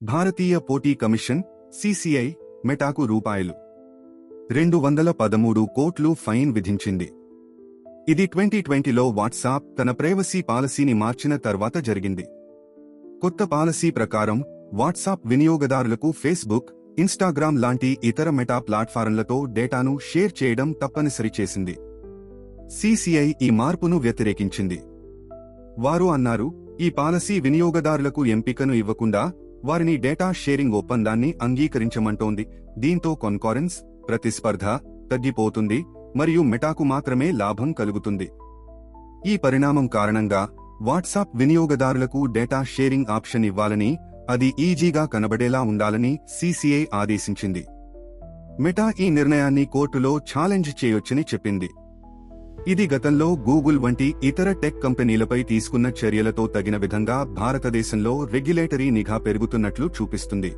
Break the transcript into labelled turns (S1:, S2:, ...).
S1: భారతీయ పోటీ commission (CCI) మెటాకు రూపాయలు 213 కోట్లు ఫైన్ విధించింది. ఇది 2020లో వాట్సాప్ తన ప్రైవసీ పాలసీని మార్చిన తర్వాత జరిగింది. కొత్త పాలసీ ప్రకారం వాట్సాప్ వినియోగదారులకు ఫేస్బుక్, ఇన్స్టాగ్రామ్ లాంటి ఇతర మెటా ప్లాట్ఫారంలతో డేటాను షేర్ చేయడం తప్పనిసరి చేసింది. సిసిఐ ఈ మార్పును వ్యతిరేకించింది. వారు అన్నారు, ఈ పాలసీ వినియోగదారులకు ఎంపికను ఇవ్వకుండా వారిని డేటా షేరింగ్ ఒప్పందాన్ని అంగీకరించమంటోంది. దీంతో కాన్కరెన్స్, ప్రతిస్పర్ధ తగ్గిపోతుంది మరియు మెటాకు మాత్రమే లాభం కలుగుతుంది. ఈ పరిణామం కారణంగా వాట్సాప్ వినియోగదారులకు డేటా షేరింగ్ ఆప్షన్ ఇవ్వాలని, అది ఈజీగా కనబడేలా ఉండాలని సిసిఐ ఆదేశించింది. మెటా ఈ నిర్ణయాన్ని కోర్టులో ఛాలెంజ్ చేయొచ్చని చెప్పింది. ఇది గతంలో గూగుల్ వంటి ఇతర టెక్ కంపెనీలపై తీసుకున్న చర్యలతో తగిన విధంగా భారతదేశంలో రెగ్యులేటరీ నిఘా పెరుగుతున్నట్లు చూపిస్తుంది.